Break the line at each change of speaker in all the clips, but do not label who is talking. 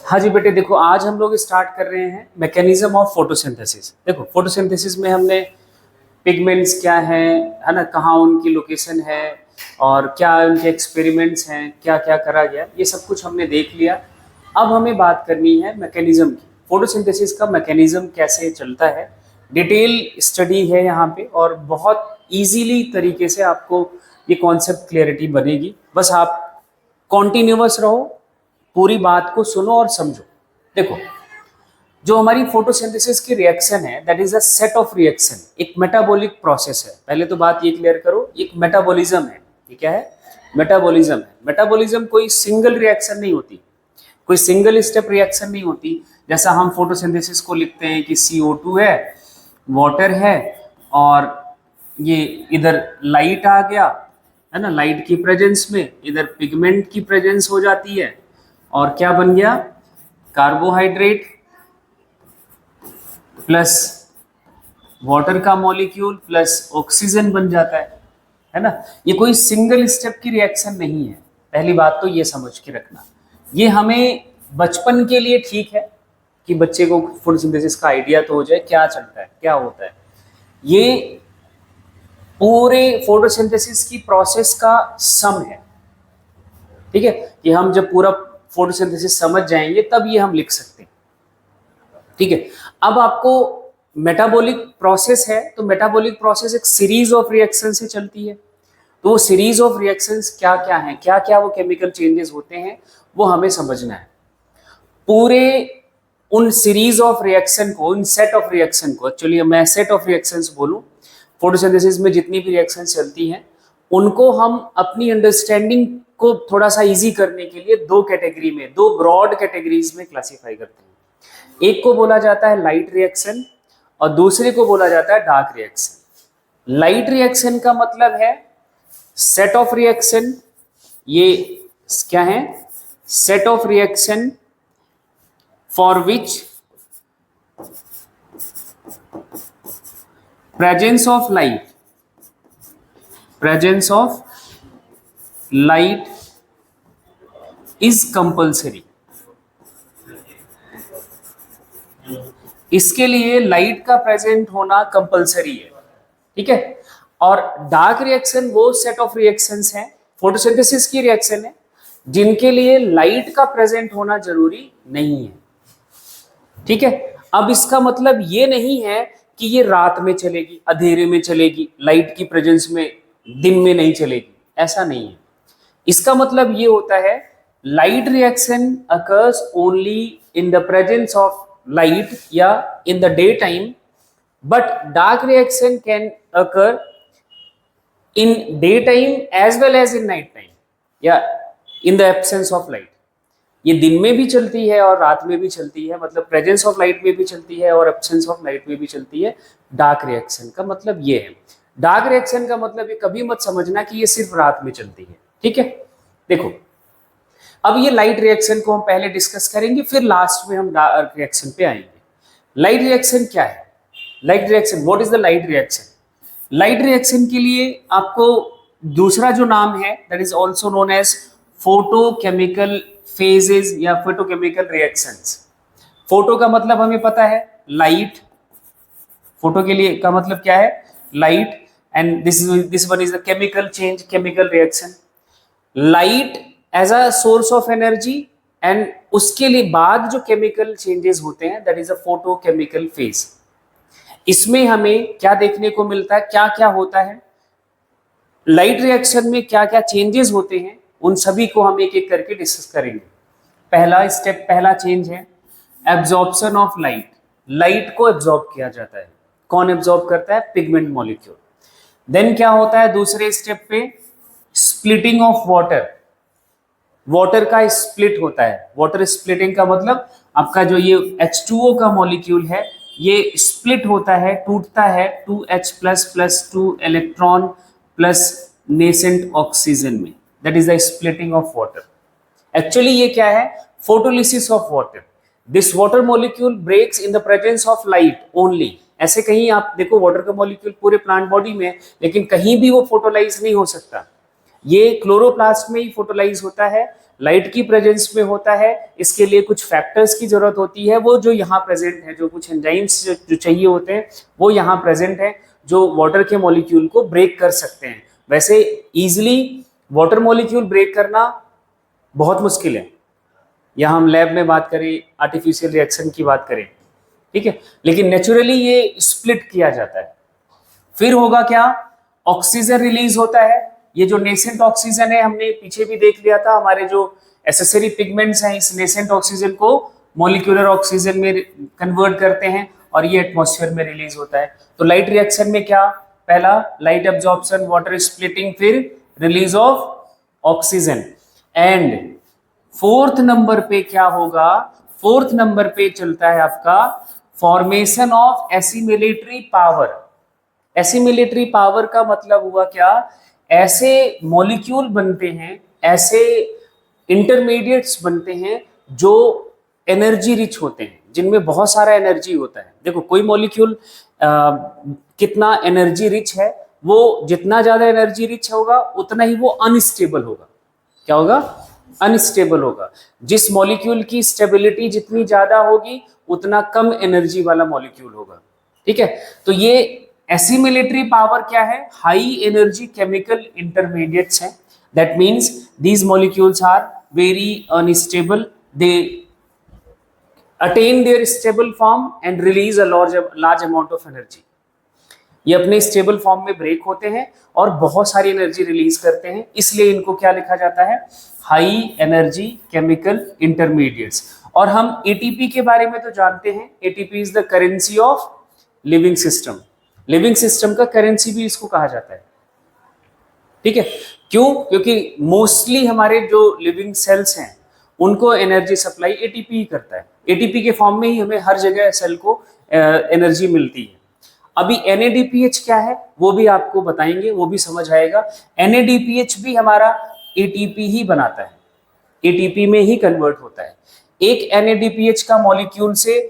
हाँ जी बेटे, देखो आज हम लोग स्टार्ट कर रहे हैं मैकेनिज्म ऑफ फोटोसिंथेसिस। देखो फोटोसिंथेसिस में हमने पिगमेंट्स क्या है ना, कहाँ उनकी लोकेशन है और क्या उनके एक्सपेरिमेंट्स हैं, क्या क्या करा गया, ये सब कुछ हमने देख लिया। अब हमें बात करनी है मैकेनिज्म की, फोटोसिंथेसिस का मैकेनिज्म कैसे चलता है। डिटेल स्टडी है यहाँ पे और बहुत इजीली तरीके से आपको ये कॉन्सेप्ट क्लियरिटी बनेगी। बस आप कॉन्टिन्यूअस रहो, पूरी बात को सुनो और समझो। देखो, जो हमारी फोटोसिंथेसिस की रिएक्शन है that is a set of reaction, एक मेटाबॉलिक प्रोसेस है। पहले तो बात ये क्लियर करो, एक मेटाबॉलिज्म है। ये क्या है? मेटाबॉलिज्म है। मेटाबॉलिज्म कोई सिंगल रिएक्शन नहीं होती, कोई सिंगल स्टेप रिएक्शन नहीं होती। जैसा हम फोटोसिंथेसिस को लिखते हैं कि CO2 है, वाटर है और ये इधर लाइट आ गया है ना, लाइट की प्रेजेंस में इधर पिगमेंट की प्रेजेंस हो जाती है और क्या बन गया? कार्बोहाइड्रेट प्लस वाटर का मॉलिक्यूल प्लस ऑक्सीजन बन जाता है ना। ये कोई सिंगल स्टेप की रिएक्शन नहीं है, पहली बात तो ये समझ के रखना। ये हमें बचपन के लिए ठीक है कि बच्चे को फोटोसिंथेसिस का आइडिया तो हो जाए क्या चलता है, क्या होता है। ये पूरे फोटोसिंथेसिस की प्रोसेस का सम है, ठीक है। कि हम जब पूरा फोटोसिंथेसिस समझ जाएंगे तब ये हम लिख सकते हैं, ठीक है। अब आपको मेटाबॉलिक प्रोसेस है, तो मेटाबॉलिक प्रोसेस एक सीरीज ऑफ रिएक्शन से चलती है। तो वो सीरीज ऑफ रिएक्शंस क्या क्या हैं, क्या क्या वो केमिकल चेंजेस होते हैं, वो हमें समझना है। पूरे उन सीरीज ऑफ रिएक्शन को, उन सेट ऑफ रिएक्शन को, एक्चुअली मैं सेट ऑफ रिएक्शंस बोलूं, फोटोसिंथेसिस में जितनी भी रिएक्शंस चलती हैं उनको हम अपनी अंडरस्टैंडिंग को थोड़ा सा इजी करने के लिए दो कैटेगरी में, दो ब्रॉड कैटेगरीज में क्लासिफाई करते हैं। एक को बोला जाता है लाइट रिएक्शन और दूसरे को बोला जाता है डार्क रिएक्शन। लाइट रिएक्शन का मतलब है सेट ऑफ रिएक्शन, ये क्या है? Set of reaction for which presence of light is compulsory। इसके लिए लाइट का प्रेजेंट होना कंपलसरी है, ठीक है। और डार्क रिएक्शन वो सेट ऑफ रिएक्शंस हैं, फोटोसिंथेसिस की रिएक्शन है, जिनके लिए लाइट का प्रेजेंट होना जरूरी नहीं है, ठीक है। अब इसका मतलब ये नहीं है कि ये रात में चलेगी, अंधेरे में चलेगी, लाइट की प्रेजेंस में दिन में नहीं चलेगी, ऐसा नहीं है। इसका मतलब ये होता है light reaction occurs only in the presence of light या in the day time, but dark reaction can occur in day time as well as in night time या in the absence of light. ये दिन में भी चलती है और रात में भी चलती है, मतलब प्रेजेंस ऑफ लाइट में भी चलती है और एब्सेंस ऑफ लाइट में भी चलती है। डार्क रिएक्शन का मतलब ये है। डार्क रिएक्शन का मतलब ये कभी मत समझना कि ये सिर्फ रात में चलती है, ठीक है। देखो, अब ये लाइट रिएक्शन को हम पहले डिस्कस करेंगे, फिर लास्ट में हम डार्क रिएक्शन पे आएंगे। लाइट रिएक्शन क्या है? Light reaction, what is the light reaction? Light reaction के लिए आपको दूसरा जो नाम है that is also known as photochemical phases या फोटोकेमिकल रिएक्शंस। फोटो का मतलब हमें पता है लाइट, फोटो के लिए का मतलब क्या है? Light. And this one is the chemical change, chemical reaction. Light as a source of energy and उसके लिए बाद जो केमिकल चेंजेस होते हैं that is a photochemical phase. इसमें हमें क्या देखने को मिलता है, क्या क्या होता है लाइट रिएक्शन में, क्या क्या चेंजेस होते हैं, उन सभी को हम एक एक करके डिस्कस करेंगे। पहला स्टेप, पहला चेंज है एब्जॉर्प्शन ऑफ लाइट। लाइट को एब्जॉर्ब किया जाता है। कौन एब्जॉर्ब करता है? Pigment molecule. देन क्या होता है दूसरे स्टेप पे? Splitting of water. वाटर का स्प्लिट होता है। वाटर स्प्लिटिंग का मतलब आपका जो ये H2O का मॉलिक्यूल है ये स्प्लिट होता है, टूटता है 2H plus 2 electron plus nascent oxygen में। That is the splitting of water. Actually ये क्या है? Photolysis of water. This water molecule breaks in the presence of light only. ऐसे कहीं आप देखो वाटर का मॉलिक्यूल पूरे प्लांट बॉडी में, लेकिन कहीं भी वो फोटोलाइज नहीं हो सकता। ये क्लोरोप्लास्ट में ही फोटोलाइज होता है, लाइट की प्रेजेंस में होता है, इसके लिए कुछ फैक्टर्स की जरूरत होती है, वो जो यहाँ प्रेजेंट है, जो कुछ एंजाइम्स जो चाहिए होते हैं वो यहाँ प्रेजेंट है, जो वाटर के मॉलिक्यूल को ब्रेक कर सकते हैं। वैसे इजिली वाटर मॉलिक्यूल ब्रेक करना बहुत मुश्किल है, या हम लैब में बात करें, आर्टिफिशियल रिएक्शन की बात करें, ठीक है, लेकिन नेचुरली ये स्प्लिट किया जाता है। फिर होगा क्या, ऑक्सीजन रिलीज होता है। ये जो नेसेंट ऑक्सीजन है, हमने पीछे भी देख लिया था, हमारे जो एसेसरी पिगमेंट्स हैं इस नेसेंट ऑक्सीजन को मॉलिक्यूलर ऑक्सीजन में कन्वर्ट करते हैं और ये एटमॉस्फेयर में रिलीज होता है। तो लाइट रिएक्शन में क्या, पहला लाइट एब्जॉर्प्शन, वाटर स्प्लिटिंग, फिर release of oxygen. And fourth number पे क्या होगा, फोर्थ नंबर पे चलता है आपका formation of assimilatory power. Assimilatory power का मतलब हुआ क्या, ऐसे मॉलिक्यूल बनते हैं, ऐसे इंटरमीडिएट्स बनते हैं जो एनर्जी रिच होते हैं, जिनमें बहुत सारा एनर्जी होता है। देखो कोई मॉलिक्यूल कितना एनर्जी रिच है, वो जितना ज्यादा एनर्जी रिच होगा उतना ही वो अनस्टेबल होगा। क्या होगा, अनस्टेबल होगा। जिस मॉलिक्यूल की स्टेबिलिटी जितनी ज्यादा होगी उतना कम एनर्जी वाला मॉलिक्यूल होगा, ठीक है। तो ये एसिमिलेटरी पावर क्या है, हाई एनर्जी केमिकल इंटरमीडिएट्स हैं। That means these molecules are very unstable, they attain their stable form and release a large amount of energy. ये अपने स्टेबल फॉर्म में ब्रेक होते हैं और बहुत सारी एनर्जी रिलीज करते हैं, इसलिए इनको क्या लिखा जाता है, हाई एनर्जी केमिकल इंटरमीडिएट्स। और हम एटीपी के बारे में तो जानते हैं, ATP is the currency of living system. Living system का करेंसी भी इसको कहा जाता है, ठीक है। क्यों, क्योंकि मोस्टली हमारे जो लिविंग सेल्स हैं उनको एनर्जी सप्लाई एटीपी ही करता है। एटीपी के फॉर्म में ही हमें हर जगह सेल को एनर्जी मिलती है। अभी NADPH क्या है वो भी आपको बताएंगे, वो भी समझ आएगा। NADPH भी हमारा एटीपी ही बनाता है, एटीपी में ही कन्वर्ट होता है। एक NADPH का मॉलिक्यूल से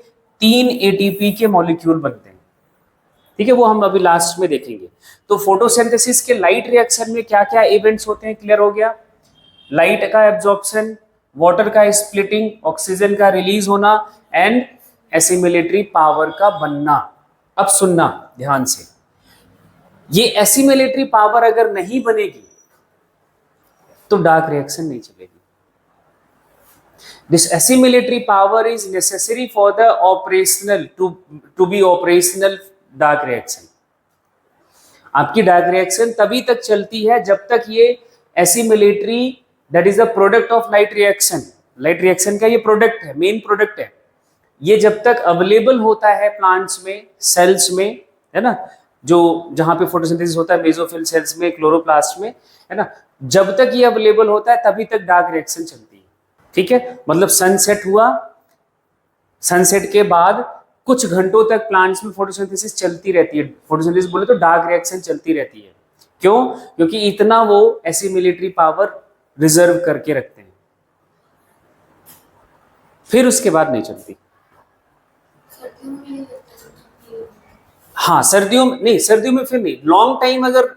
3 ATP के मॉलिक्यूल बनते हैं, ठीक है, वो हम अभी लास्ट में देखेंगे। तो फोटोसिंथेसिस के लाइट रिएक्शन में क्या क्या इवेंट्स होते हैं, क्लियर हो गया। लाइट का एब्जॉर्प्शन, वाटर का स्प्लिटिंग, ऑक्सीजन का रिलीज होना एंड एसिमिलेटरी पावर का बनना। अब सुनना ध्यान से, ये एसिमिलेटरी पावर अगर नहीं बनेगी तो डार्क रिएक्शन नहीं चलेगी। This assimilatory power is necessary for the operational to be operational dark reaction. आपकी डार्क रिएक्शन तभी तक चलती है जब तक ये assimilatory, that is the product of light reaction, light reaction का ये प्रोडक्ट है, मेन प्रोडक्ट है, ये जब तक अवेलेबल होता है प्लांट्स में, सेल्स में, है ना, जो जहां पे फोटोसिंथेसिस होता है, मेसोफिल सेल्स में, क्लोरोप्लास्ट में, है ना, जब तक ये अवेलेबल होता है तभी तक डार्क रिएक्शन चलती है, ठीक है। मतलब सनसेट हुआ, सनसेट के बाद कुछ घंटों तक प्लांट्स में फोटोसिंथेसिस चलती रहती है। फोटोसिंथेसिस बोले तो डार्क रिएक्शन चलती रहती है। क्यों, क्योंकि इतना वो एसिमिलेटरी पावर रिजर्व करके रखते हैं, फिर उसके बाद नहीं चलती। हाँ, सर्दियों में नहीं, सर्दियों में फिर नहीं, लॉन्ग टाइम अगर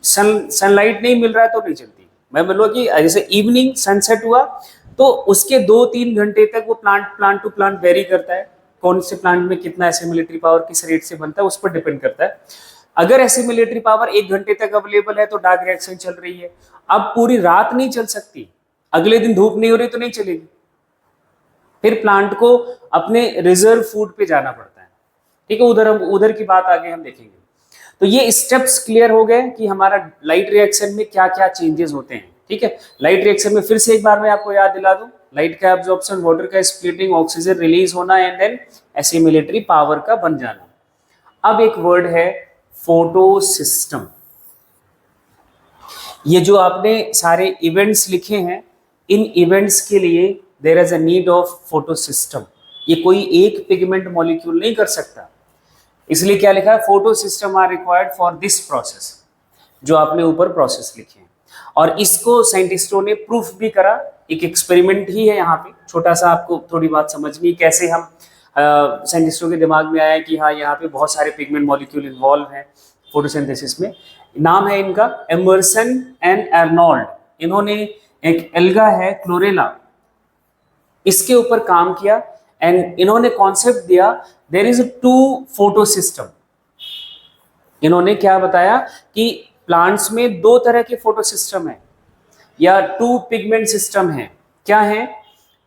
सनलाइट नहीं मिल रहा है तो नहीं चलती। मैं बोलूँ कि जैसे इवनिंग सनसेट हुआ तो उसके 2-3 घंटे तक वो प्लांट टू प्लांट वेरी करता है, कौन से प्लांट में कितना एसिमिलेटरी पावर किस रेट से बनता है उस पर डिपेंड करता है। अगर एसिमिलेटरी पावर 1 घंटे तक अवेलेबल है तो डार्क रिएक्शन चल रही है। अब पूरी रात नहीं चल सकती, अगले दिन धूप नहीं हो रही तो नहीं चलेगी, फिर प्लांट को अपने रिजर्व फूड पे जाना पड़ता है, ठीक है। उधर की बात आगे हम देखेंगे। तो ये स्टेप्स क्लियर हो गए कि हमारा लाइट रिएक्शन में क्या क्या चेंजेस होते हैं, ठीक है। लाइट रिएक्शन में फिर से एक बार मैं आपको याद दिला दूं, लाइट का एब्जॉर्प्शन, वाटर का स्प्लिटिंग, ऑक्सीजन रिलीज होना एंड देन एसिमिलेटरी पावर का बन जाना। अब एक वर्ड है फोटोसिस्टम। ये जो आपने सारे इवेंट्स लिखे हैं, इन इवेंट्स के लिए there is a need of photosystem. ये कोई एक पिगमेंट मॉलिक्यूल नहीं कर सकता, इसलिए क्या लिखा है, photosystem are required for this process, जो आपने ऊपर प्रोसेस लिखे हैं। और इसको साइंटिस्टों ने प्रूफ भी करा, एक एक्सपेरिमेंट ही है यहाँ पे, छोटा सा आपको थोड़ी बात समझनी, कैसे हम साइंटिस्टों के दिमाग में आया कि हाँ यहाँ पे बहुत सारे पिगमेंट मॉलिक्यूल इन्वॉल्व हैं फोटोसिंथेसिस में। नाम है इनका एमर्सन एंड अर्नोल्ड। इन्होंने एक एल्गा है क्लोरेला, इसके ऊपर काम किया एंड इन्होंने कॉन्सेप्ट दिया there is two photosystem. इन्होंने क्या बताया कि प्लांट्स में दो तरह के फोटो सिस्टम है या टू पिगमेंट सिस्टम है। क्या है,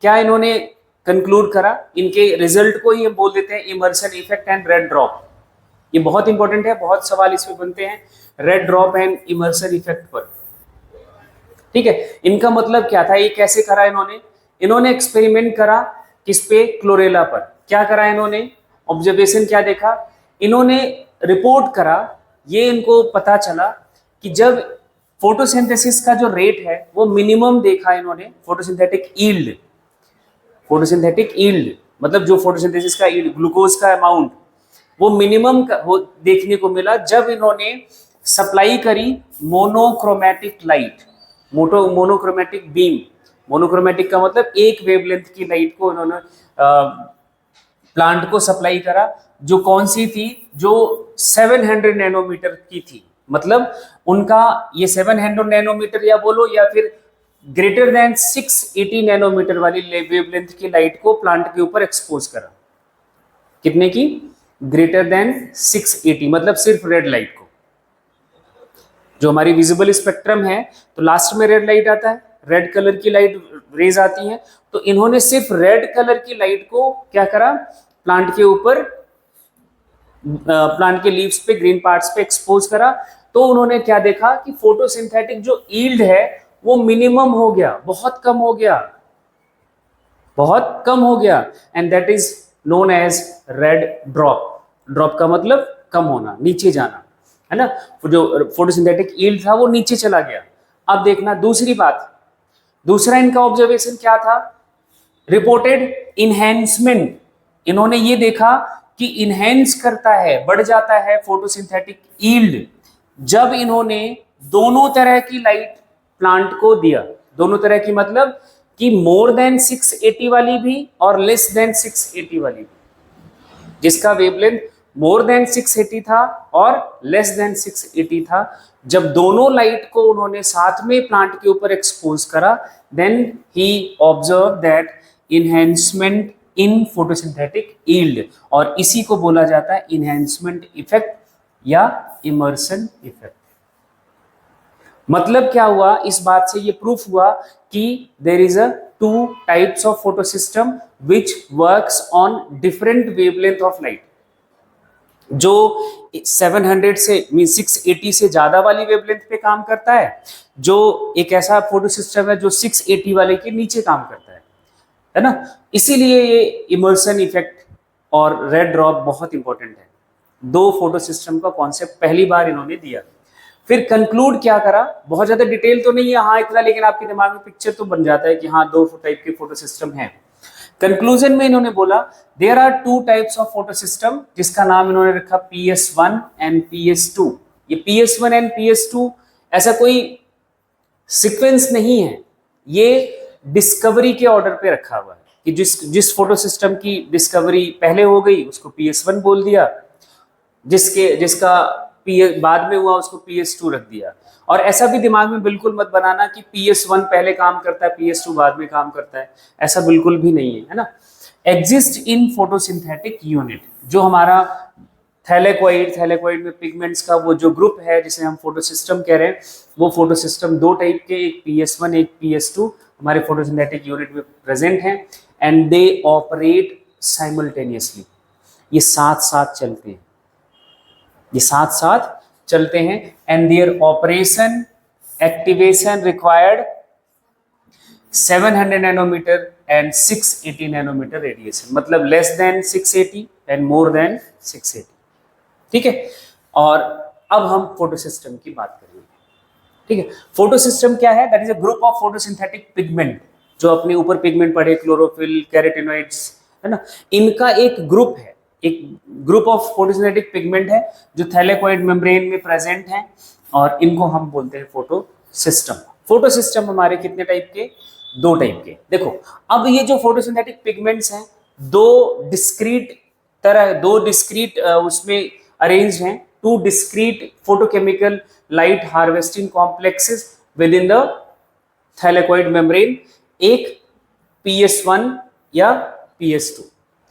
क्या इन्होंने कंक्लूड करा, इनके रिजल्ट को ये बोल देते हैं Emerson effect and red drop. ये बहुत इंपॉर्टेंट है, बहुत सवाल इसमें बनते हैं red drop and Emerson effect पर। ठीक है, इनका मतलब क्या था, ये कैसे करा इन्होंने, इन्होंने एक्सपेरिमेंट करा किस पे, क्लोरेला पर। क्या करा इन्होंने, ऑब्जर्वेशन क्या देखा, इन्होंने रिपोर्ट करा, ये इनको पता चला कि जब फोटोसिंथेसिस का जो रेट है वो मिनिमम देखा इन्होंने, फोटोसिंथेटिक यील्ड, फोटोसिंथेटिक यील्ड मतलब जो फोटोसिंथेसिस का यील्ड, ग्लूकोज का अमाउंट, वो मिनिमम वो देखने को मिला जब इन्होंने सप्लाई करी monochromatic light, monochromatic beam. Monochromatic का मतलब एक वेवलेंथ की लाइट को इन्होंने प्लांट को सप्लाई करा, जो कौन सी थी, जो 700 नैनोमीटर की थी। मतलब उनका ये 700 नैनोमीटर या बोलो या फिर ग्रेटर देन 680 नैनोमीटर वाली वेवलेंथ की लाइट को प्लांट के ऊपर एक्सपोज करा। कितने की, ग्रेटर देन 680, मतलब सिर्फ रेड लाइट को। जो हमारी विजिबल स्पेक्ट्रम है तो लास्ट में रेड लाइट आता है, रेड कलर की लाइट रेज आती है, तो इन्होंने सिर्फ रेड कलर की लाइट को क्या करा, प्लांट के ऊपर, प्लांट के लीव्स पे, ग्रीन पार्ट्स पे एक्सपोज करा। तो उन्होंने क्या देखा कि फोटोसिंथेटिक जो यील्ड है वो मिनिमम हो गया, बहुत कम हो गया, बहुत कम हो गया, and that is known as red drop. Drop का मतलब कम होना, नीचे जाना, है ना। जो फोटोसिंथेटिक यील्ड था वो नीचे चला गया। अब देखना दूसरी बात, दूसरा इनका ऑब्जर्वेशन क्या था, रिपोर्टेड इनहेंसमेंट। इन्होंने ये देखा कि इनहेंस करता है, बढ़ जाता है फोटोसिंथेटिक यील्ड जब इन्होंने दोनों तरह की लाइट प्लांट को दिया। दोनों तरह की मतलब कि मोर देन 680 वाली भी और लेस देन 680 वाली भी, जिसका वेवलेंथ मोर देन 680 था और लेस देन 680 था। जब दोनों लाइट को उन्होंने साथ में प्लांट के ऊपर एक्सपोज करा, then he observe that enhancement in photosynthetic yield, और इसी को बोला जाता है इनहेंसमेंट इफेक्ट या इमर्सन इफेक्ट। मतलब क्या हुआ, इस बात से ये प्रूफ हुआ कि there is a two types of photosystem which works on different wavelength of light. जो 700 से 680 से ज्यादा वाली वेवलेंथ पे काम करता है, जो एक ऐसा फोटोसिस्टम है जो 680 वाले के नीचे काम करता है ना। इसीलिए ये इमर्सन इफेक्ट और रेड ड्रॉप बहुत इंपॉर्टेंट है। दो फोटो सिस्टम का कॉन्सेप्ट पहली बार इन्होंने दिया। फिर कंक्लूड क्या करा, बहुत ज्यादा डिटेल तो नहीं है हाँ इतना, लेकिन आपके दिमाग में पिक्चर तो बन जाता है कि हाँ दो टाइप के फोटो सिस्टम है। कंक्लूजन में इन्होंने बोला there are two types of photosystem, जिसका नाम इन्होंने रखा PS1 एंड PS2। ये PS1 एंड PS2 ऐसा कोई सीक्वेंस नहीं है, ये डिस्कवरी के ऑर्डर पे रखा हुआ है कि जिस फोटो सिस्टम की डिस्कवरी पहले हो गई उसको PS1 बोल दिया, जिसका बाद में हुआ उसको PS2 रख दिया। और ऐसा भी दिमाग में बिल्कुल मत बनाना कि PS1 पहले काम करता है PS2 बाद में काम करता है, ऐसा बिल्कुल भी नहीं है ना। एग्जिस्ट इन फोटोसिंथेटिक यूनिट, जो हमारा थैलेकोइड में पिगमेंट्स का वो जो ग्रुप है जिसे हम फोटोसिस्टम कह रहे हैं, वो फोटोसिस्टम दो टाइप के, एक PS1 एक PS2 हमारे फोटोसिंथेटिक यूनिट में प्रेजेंट हैं, एंड दे ऑपरेट साइमल्टेनियसली। ये साथ साथ चलते हैं, ये साथ साथ चलते हैं, and their operation activation required 700 nanometer and 680 nanometer radiation, मतलब less than 680 and more than 680। ठीक है, और अब हम फोटो सिस्टम की बात करेंगे। ठीक है, फोटो सिस्टम क्या है, that is a group of photosynthetic pigment. जो अपने ऊपर पिगमेंट पढ़े, क्लोरोफिल, कैरोटिनॉइड्स, है ना, इनका एक ग्रुप है, एक ग्रुप ऑफ फोटोसिंथेटिक पिगमेंट है जो थैलेकोइड मेम्ब्रेन में प्रेजेंट है, और इनको हम बोलते हैं फोटो सिस्टम। फोटो सिस्टम हमारे कितने टाइप के, दो टाइप के। देखो अब ये जो फोटोसिंथेटिक पिगमेंट्स हैं दो डिस्क्रीट उसमें अरेंज्ड हैं, two discrete photochemical light harvesting complexes within the thylakoid membrane, एक PS1 या PS2,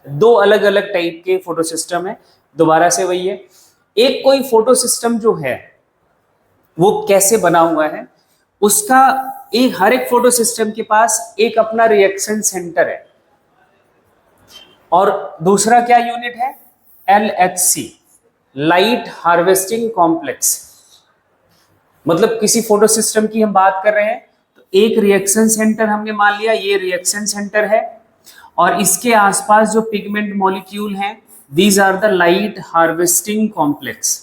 दो अलग अलग टाइप के फोटो सिस्टम है। दोबारा से वही है, एक कोई फोटो सिस्टम जो है वो कैसे बना हुआ है, उसका एक हर एक फोटो सिस्टम के पास एक अपना रिएक्शन सेंटर है, और दूसरा क्या यूनिट है, LHC, लाइट हार्वेस्टिंग कॉम्प्लेक्स। मतलब किसी फोटो सिस्टम की हम बात कर रहे हैं तो एक रिएक्शन सेंटर हमने मान लिया, ये रिएक्शन सेंटर है, और इसके आसपास जो पिगमेंट मॉलिक्यूल हैं, these are the light harvesting complex.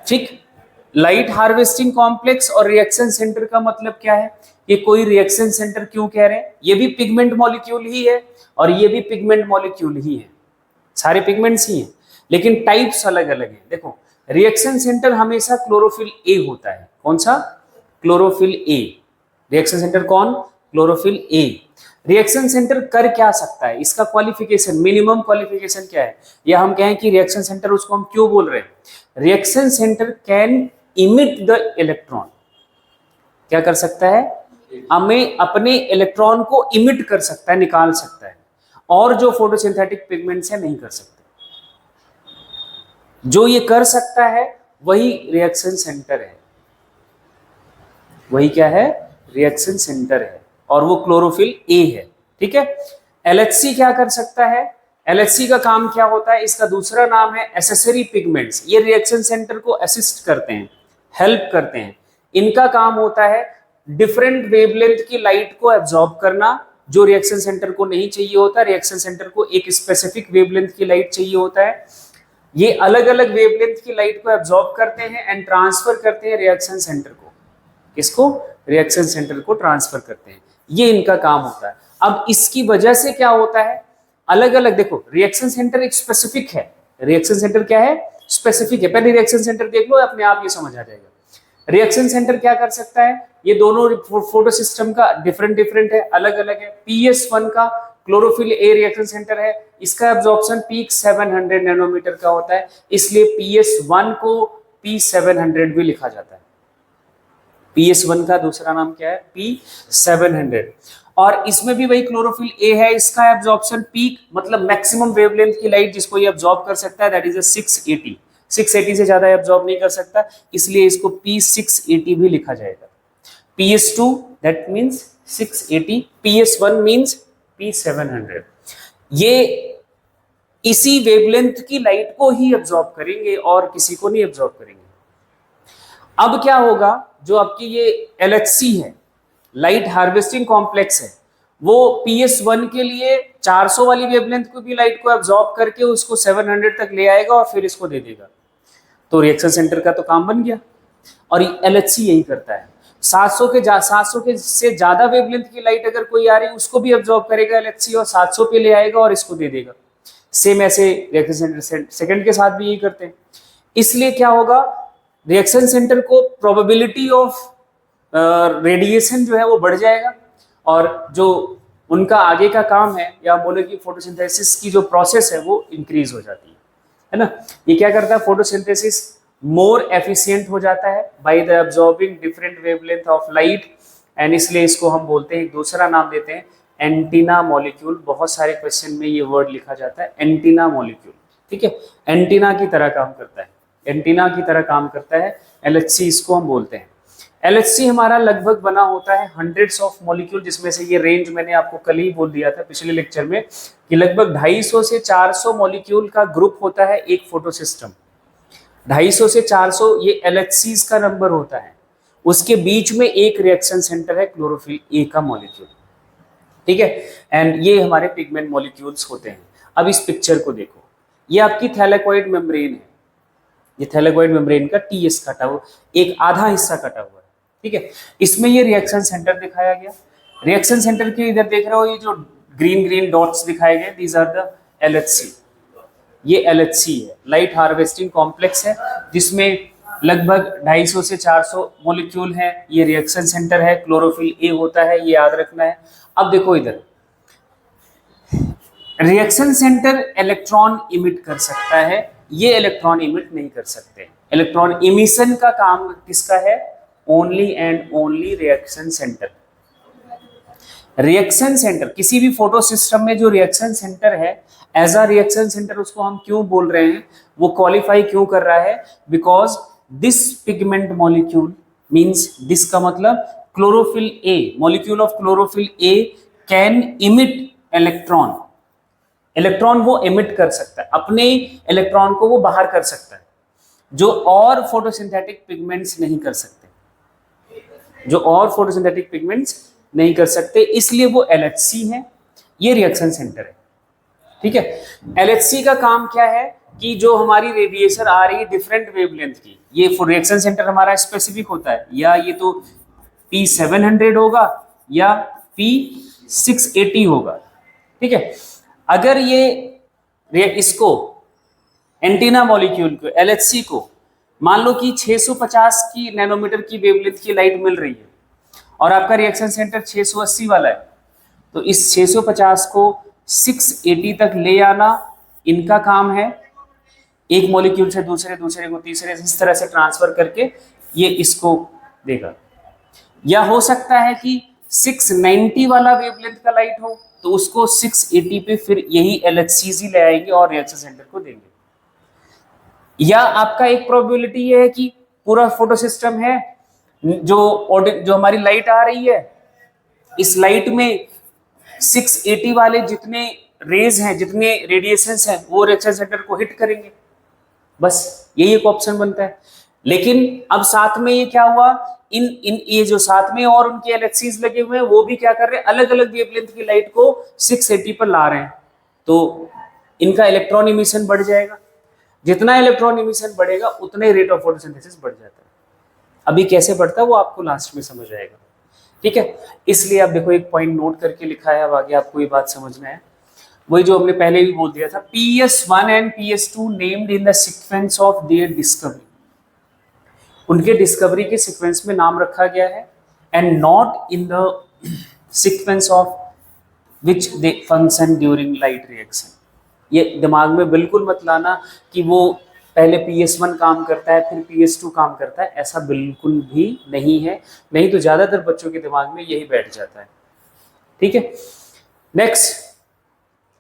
ठीक, लाइट हार्वेस्टिंग कॉम्प्लेक्स और रिएक्शन सेंटर का मतलब क्या है, ये कोई रिएक्शन सेंटर क्यों कह रहे हैं, ये भी पिगमेंट मॉलिक्यूल ही है और ये भी पिगमेंट मॉलिक्यूल ही है, सारे पिगमेंट्स ही हैं, लेकिन टाइप्स अलग अलग हैं। देखो, रिएक्शन सेंटर हमेशा क्लोरोफिल ए होता है। कौन सा? Chlorophyll A. रिएक्शन सेंटर कौन? Chlorophyll A. रिएक्शन सेंटर कर क्या सकता है, इसका क्वालिफिकेशन, मिनिमम क्वालिफिकेशन क्या है, या हम कहें कि रिएक्शन सेंटर, उसको हम क्यों बोल रहे हैं, reaction centre can emit the electron. क्या कर सकता है? हमें अपने इलेक्ट्रॉन को इमिट कर सकता है, निकाल सकता है, और जो फोटोसिंथेटिक पिगमेंट्स है नहीं कर सकते। जो ये कर सकता है वही रिएक्शन सेंटर है, वही क्या है, रिएक्शन सेंटर है, और वो क्लोरोफिल ए है। ठीक है। LHC क्या कर सकता है? LHC का काम क्या होता है, इसका दूसरा नाम है एसेसरी पिगमेंट्स। ये रिएक्शन सेंटर को असिस्ट करते हैं, हेल्प करते हैं। इनका काम होता है डिफरेंट वेवलेंथ की लाइट को एब्जॉर्ब करना, जो रिएक्शन सेंटर को नहीं चाहिए होता। रिएक्शन सेंटर को एक स्पेसिफिक वेवलेंथ की लाइट चाहिए होता है। ये अलग अलग वेवलेंथ की लाइट को एब्जॉर्ब करते हैं एंड ट्रांसफर करते हैं रिएक्शन सेंटर को। किसको? रिएक्शन सेंटर को ट्रांसफर करते हैं, ये इनका काम होता है। अब इसकी वजह से क्या होता है, अलग अलग, देखो रिएक्शन सेंटर एक स्पेसिफिक है। रिएक्शन सेंटर क्या है? स्पेसिफिक है। पहले रिएक्शन सेंटर देख लो, अपने आप ये समझ आ जाएगा। रिएक्शन सेंटर क्या कर सकता है, ये दोनों फोटो सिस्टम का डिफरेंट है, अलग अलग है। PS1 का क्लोरोफिल ए रिएक्शन सेंटर है, इसका एब्जॉर्प्शन पीक 700 नैनोमीटर का होता है, इसलिए PS1 को P700 भी लिखा जाता है। PS1 का दूसरा नाम क्या है? P700। और इसमें भी वही क्लोरोफिल ए है, इसका एब्जॉर्प्शन पीक मतलब मैक्सिमम वेवलेंथ की लाइट जिसको ये एब्जॉर्ब कर सकता है, दैट इज 680। 680 से ज्यादा एब्जॉर्ब नहीं कर सकता, इसलिए इसको P680 भी लिखा जाएगा। PS2 that means 680, PS1 means P700। ये इसी वेवलेंथ की लाइट को ही एब्जॉर्ब करेंगे और किसी को नहीं एब्जॉर्ब करेंगे। अब क्या होगा, जो आपकी ये LHC है, लाइट हार्वेस्टिंग कॉम्प्लेक्स है, वो PS1 के लिए 400 वाली वेवलेंथ को भी लाइट को एब्जॉर्ब करके उसको 700 तक ले आएगा और फिर इसको दे देगा। तो रिएक्शन सेंटर का तो काम बन गया। और LHC यही करता है, 700 के से ज्यादा वेवलेंथ की लाइट अगर कोई आ रही है उसको भी एब्जॉर्ब करेगा LHC और 700 पे ले आएगा और इसको दे देगा। सेम ऐसे रिएक्शन सेंटर सेकंड के साथ भी यही करते हैं। इसलिए क्या होगा, रिएक्शन सेंटर को प्रोबेबिलिटी ऑफ रेडिएशन जो है वो बढ़ जाएगा, और जो उनका आगे का काम है, या बोले कि फोटोसिंथेसिस की जो प्रोसेस है वो इंक्रीज हो जाती है ना। ये क्या करता है, फोटोसिंथेसिस मोर एफिशिएंट हो जाता है by the absorbing different wavelength of light, and इसलिए इसको हम बोलते हैं, दूसरा नाम देते हैं एंटीना मॉलिक्यूल। बहुत सारे क्वेश्चन में ये वर्ड लिखा जाता है, एंटीना मॉलिक्यूल। ठीक है, एंटीना की तरह काम करता है, एंटीना की तरह काम करता है LHC, इसको हम बोलते हैं। LHC हमारा लगभग बना होता है हंड्रेड्स ऑफ मॉलिक्यूल, जिसमें से ये रेंज मैंने आपको कल ही बोल दिया था पिछले लेक्चर में कि लगभग 250 से 400 मॉलिक्यूल का ग्रुप होता है एक फोटो सिस्टम। 250 से 400 ये LHCs का नंबर होता है। उसके बीच में एक रिएक्शन सेंटर है क्लोरोफिल ए का मॉलिक्यूल। ठीक है, एंड ये हमारे पिगमेंट मॉलिक्यूल्स होते हैं। अब इस पिक्चर को देखो, ये आपकी थैलेकॉइड मेम्ब्रेन है, ये थैलेकॉइड मेम्ब्रेन का TS कटा हुआ, एक आधा हिस्सा कटा हुआ है। ठीक है, इसमें ये रिएक्शन सेंटर दिखाया गया। रिएक्शन सेंटर के इधर देख रहे हो, ये जो ग्रीन डॉट्स दिखाए गए, दीज आर द LHC। ये LHC है, लाइट हार्वेस्टिंग कॉम्प्लेक्स है, जिसमें लगभग 250 से 400 मॉलिक्यूल हैं। ये रिएक्शन सेंटर है, क्लोरोफिल ए होता है, ये याद रखना है। अब देखो इधर, रिएक्शन सेंटर इलेक्ट्रॉन इमिट कर सकता है, ये इलेक्ट्रॉन इमिट नहीं कर सकते। इलेक्ट्रॉन इमिशन का काम किसका है? Only and only reaction centre. Reaction centre किसी भी फोटो सिस्टम में जो रिएक्शन सेंटर है, एज अ रिएक्शन सेंटर उसको हम क्यों बोल रहे हैं, वो क्वालिफाई क्यों कर रहा है, because this pigment molecule means, this का मतलब chlorophyll A, molecule of chlorophyll A can emit electron. Electron वो इमिट कर सकता है, अपने इलेक्ट्रॉन को वो बाहर कर सकता है, जो और फोटोसिंथेटिक पिगमेंट्स नहीं कर सकते, जो और फोटोसिंथेटिक पिगमेंट्स नहीं कर सकते, इसलिए वो LHC है, ये रिएक्शन सेंटर है। ठीक है, LHC का काम क्या है कि जो हमारी रेडिएशन आ रही है डिफरेंट वेवलेंथ की, ये रिएक्शन सेंटर हमारा स्पेसिफिक होता है, या ये तो P700 होगा या P680 होगा। ठीक है, अगर ये इसको एंटीना मॉलिक्यूल को LHC को मान लो कि 650 की नैनोमीटर की वेवलेंथ की लाइट मिल रही है और आपका रिएक्शन सेंटर 680 वाला है, तो इस 650 को 680 तक ले आना इनका काम है, एक मॉलिक्यूल से दूसरे, दूसरे को तीसरे, इस तरह से ट्रांसफर करके ये इसको देगा। या हो सकता है कि 690 वाला वेवलेंथ का लाइट हो तो उसको 680 पे फिर यही LHCs ही ले आएंगे और रिएक्शन सेंटर को देंगे। या आपका एक प्रोबेबिलिटी ये है कि पूरा फोटो सिस्टम है, जो हमारी लाइट आ रही है, इस लाइट में 680 वाले जितने रेज हैं, जितने रेडिएशंस हैं, वो रिएक्शन सेंटर को हिट करेंगे, बस यही एक ऑप्शन बनता है। लेकिन अब साथ में ये क्या हुआ, इन ये जो साथ में और उनके LHCs लगे हुए हैं, वो भी क्या कर रहे हैं, अलग अलग वेवलेंथ की लाइट को 680 पर ला रहे हैं, तो इनका इलेक्ट्रॉन इमिशन बढ़ जाएगा। जितना इलेक्ट्रॉन इमिशन बढ़ेगा उतने रेट ऑफ फोटोसिंथेसिस बढ़ जाता है। अभी कैसे बढ़ता है वो आपको लास्ट में समझ आएगा। ठीक है, इसलिए आप देखो एक पॉइंट नोट करके लिखा है, अब आगे आपको ये बात समझना है, वही जो हमने पहले भी बोल दिया था, PS1 and PS2 named in the sequence of their discovery, उनके डिस्कवरी के सीक्वेंस में नाम रखा गया है, and not in the sequence of which they function during light reaction. ये दिमाग में बिल्कुल मत लाना कि वो पहले PS1 काम करता है फिर PS2 काम करता है, ऐसा बिल्कुल भी नहीं है, नहीं तो ज्यादातर बच्चों के दिमाग में यही बैठ जाता है। ठीक है, नेक्स्ट,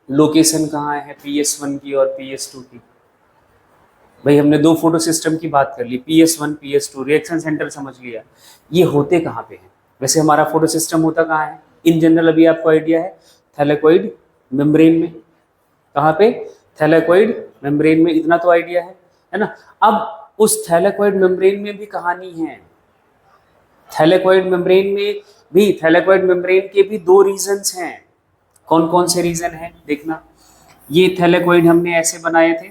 लोकेशन कहाँ है PS1 की और PS2 की। भाई हमने दो फोटो सिस्टम की बात कर ली, PS1 PS2, रिएक्शन सेंटर समझ लिया, ये होते कहाँ पे हैं। वैसे हमारा फोटो सिस्टम होता कहाँ है इन जनरल, अभी आपको आइडिया है, थैलेकॉइड मेम्ब्रेन में। कहाँ पे, थैलेकॉइड मेम्ब्रेन में, इतना तो आइडिया है ना। अब उस थैलेकॉइड मेम्ब्रेन में भी कहानी है, थैलेकॉइड मेम्ब्रेन में भी, थैलेकॉइड मेम्ब्रेन के भी दो रीजन्स हैं। कौन कौन से रीजन है देखना, ये थैलेकॉइड हमने ऐसे बनाए थे,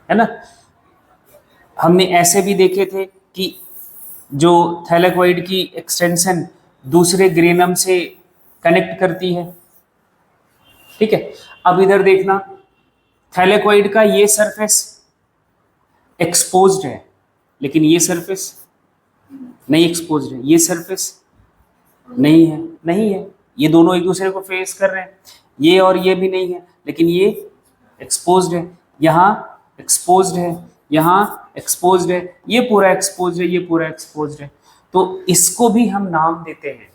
है ना, हमने ऐसे भी देखे थे कि जो थैलेकॉइड की एक्सटेंशन दूसरे ग्रेनम से कनेक्ट करती है। ठीक है, अब इधर देखना, थैलेकॉइड का ये सरफेस एक्सपोज्ड है, लेकिन ये सरफेस नहीं एक्सपोज्ड है, ये सरफेस नहीं है, नहीं है, ये दोनों एक दूसरे को फेस कर रहे हैं, ये और ये भी नहीं है, लेकिन ये एक्सपोज्ड है, यहाँ एक्सपोज्ड है, यहाँ एक्सपोज्ड है, ये पूरा एक्सपोज्ड है, ये पूरा एक्सपोज्ड है, तो इसको भी हम नाम देते हैं,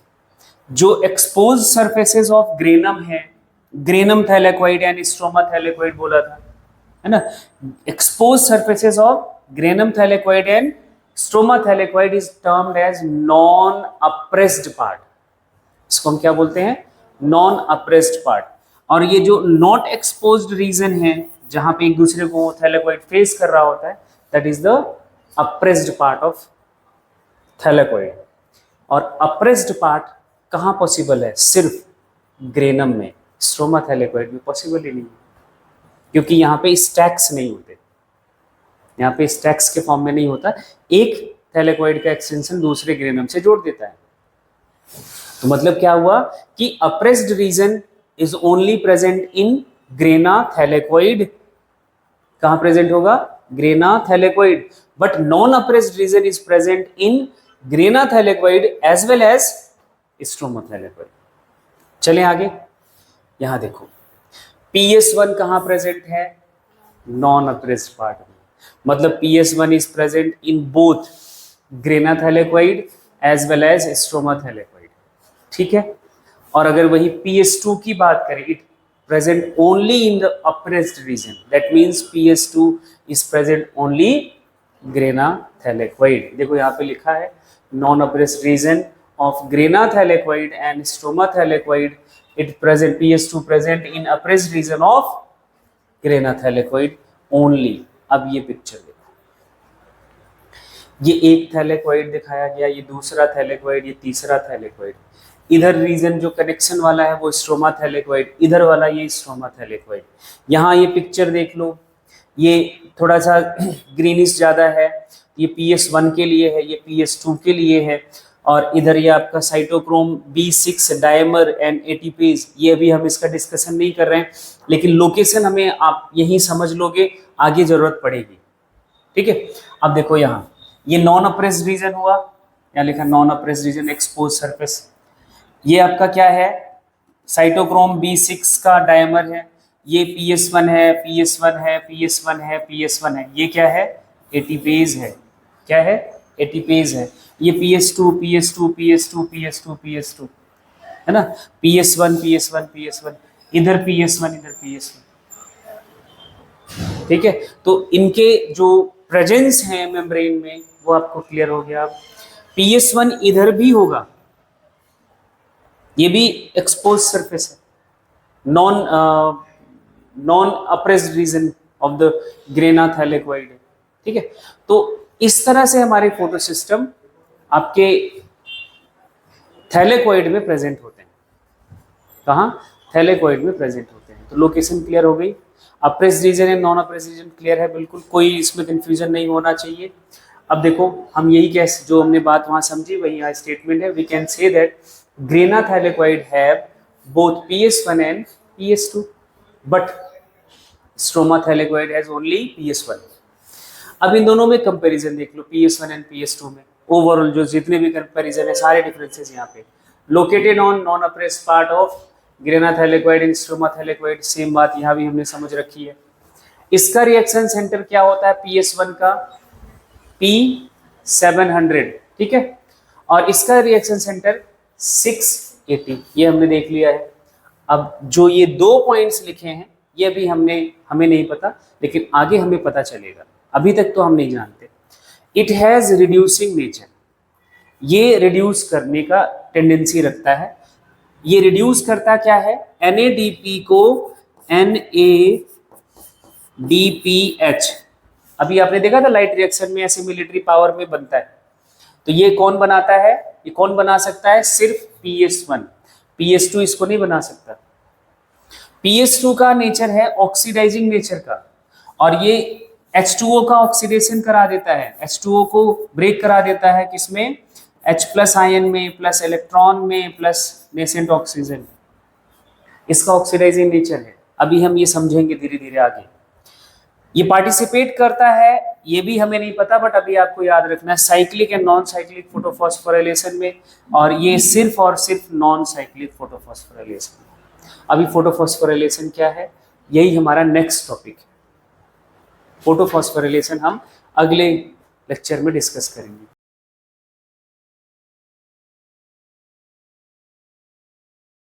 जो एक्सपोज सरफेसेस ऑफ ग्रेनम है, granum thylakoid and stroma thylakoid बोला था, है ना, expose surfaces of granum thylakoid and stroma thylakoid is termed as non appressed part. इसको हम क्या बोलते हैं, नॉन अप्रेस्ड पार्ट। और ये जो नॉट एक्सपोज्ड रीजन है, जहां पे एक दूसरे को थैलेकॉइड फेस कर रहा होता है, that is the apprised part of thylakoid. और अप्रेस्ड पार्ट कहाँ पॉसिबल है, सिर्फ ग्रेनम में, स्ट्रोमा थैलेकॉइड में पॉसिबल ही नहीं है, क्योंकि यहाँ पे स्टैक्स नहीं होते, यहाँ पे स्टैक्स के फॉर्म में नहीं होता, एक थैलेकॉइड का एक्सटेंशन दूसरे ग्रेनम से जोड़ देता है। तो मतलब क्या हुआ कि appressed region is only present in grana thylakoid, कहां प्रेजेंट होगा, grana thylakoid, but non appressed region is present in grana thylakoid as well as stroma thylakoid. चलें आगे, यहां देखो PS1 कहां प्रेजेंट है, नॉन अप्रेस्ड पार्ट में, मतलब PS1 is present in both grana thylakoid as well as stroma thylakoid, ठीक है। और अगर वही PS2 की बात करें, it present only in the oppressed region, that means PS2 is present only grana thylakoid। देखो यहाँ पे लिखा है non oppressed region of grana thylakoid and stroma thylakoid, it present PS2 present in oppressed region of grana thylakoid only। अब ये picture देखो, ये एक थैलेकोइड दिखाया गया, ये दूसरा थैलेकोइड, ये तीसरा थैलेकोइड। इधर रीजन जो कनेक्शन वाला है वो स्ट्रोमा थैलेकोइड, इधर वाला ये स्ट्रोमा थैलेकोइड। यहाँ ये पिक्चर देख लो, ये थोड़ा सा ग्रीनिश ज़्यादा है, ये PS1 के लिए है, ये PS2 के लिए है। और इधर ये आपका cytochrome B6 dimer and ATPase, ये अभी हम इसका डिस्कशन नहीं कर रहे हैं, लेकिन लोकेशन हमें आप यही समझ लोगे, आगे जरूरत पड़ेगी, ठीक है। अब देखो यहाँ ये नॉन अप्रेस्ड रीजन हुआ, यहाँ लिखा non appressed region expose surface. ये आपका क्या है, साइटोक्रोम B6 का डायमर है, ये PS1 है, PS1 है, PS1 है, PS1 है। ये क्या है, एटीपेज है, क्या है, एटीपेज है। ये PS2 PS2 PS2 PS2 PS2 है ना, PS1 PS1 PS1, इधर PS1 इधर PS1, ठीक है। तो इनके जो प्रेजेंस है मेम्ब्रेन में वो आपको क्लियर हो गया। अब PS1 इधर भी होगा, ये भी एक्सपोज सरफेस है, non appressed region of the grana thylakoid, ठीक है। तो इस तरह से हमारे फोटो सिस्टम आपके थैलेकोइड में प्रेजेंट होते हैं। कहाँ, थैलेकोइड में प्रेजेंट होते हैं। तो लोकेशन क्लियर हो गई, अप्रेस्ड रीजन है, नॉन अप्रेस्ड रीजन क्लियर है, बिल्कुल कोई इसमें कंफ्यूजन नहीं होना चाहिए। अब देखो हम यही कैसे, जो हमने बात वहां समझी वही यहाँ स्टेटमेंट है। We can say that grana thylakoid have both PS1 and PS2 but stroma thylakoid has only PS1। अब इन दोनों में कंपैरिजन देख लो, PS1 एंड PS2 में ओवरऑल जो जितने भी कंपैरिजन है सारे डिफरेंसेस यहाँ पे। Located on non appressed part of grana thylakoid and stroma thylakoid, same बात यहाँ भी हमने समझ रखी है। इसका रिएक्शन सेंटर क्या होता है, PS1 का P700, ठीक है, और इसका रिएक्शन सेंटर 680, ये हमने देख लिया है। अब जो ये दो पॉइंट्स लिखे हैं ये भी हमें नहीं पता, लेकिन आगे हमें पता चलेगा, अभी तक तो हम नहीं जानते। इट हैज रिड्यूसिंग नेचर, ये रिड्यूस करने का टेंडेंसी रखता है। ये रिड्यूस करता क्या है, NADP को NADPH। अभी आपने देखा था लाइट रिएक्शन में ऐसे मिलिट्री पावर में बनता है, तो ये कौन बनाता है, ये कौन बना सकता है, सिर्फ PS1, PS2 इसको नहीं बना सकता। PS2 का नेचर है ऑक्सीडाइजिंग नेचर का, और ये H2O का ऑक्सीडेशन करा देता है, H2O को ब्रेक करा देता है, किसमें, H+ आयन में, प्लस इलेक्ट्रॉन में, प्लस नेसेंट ऑक्सीजन। इसका ऑक्सीडाइजिंग नेचर है, अभी हम ये समझेंगे धीरे धीरे आगे। ये पार्टिसिपेट करता है, ये भी हमें नहीं पता, बट अभी आपको याद रखना है cyclic and non cyclic photophosphorylation में, और ये सिर्फ और सिर्फ नॉन साइक्लिक फोटोफॉस्फोराइलेशन। अभी फोटोफॉस्फोराइलेशन क्या है, यही हमारा नेक्स्ट टॉपिक है। फोटोफॉस्फोराइलेशन हम अगले लेक्चर में डिस्कस करेंगे।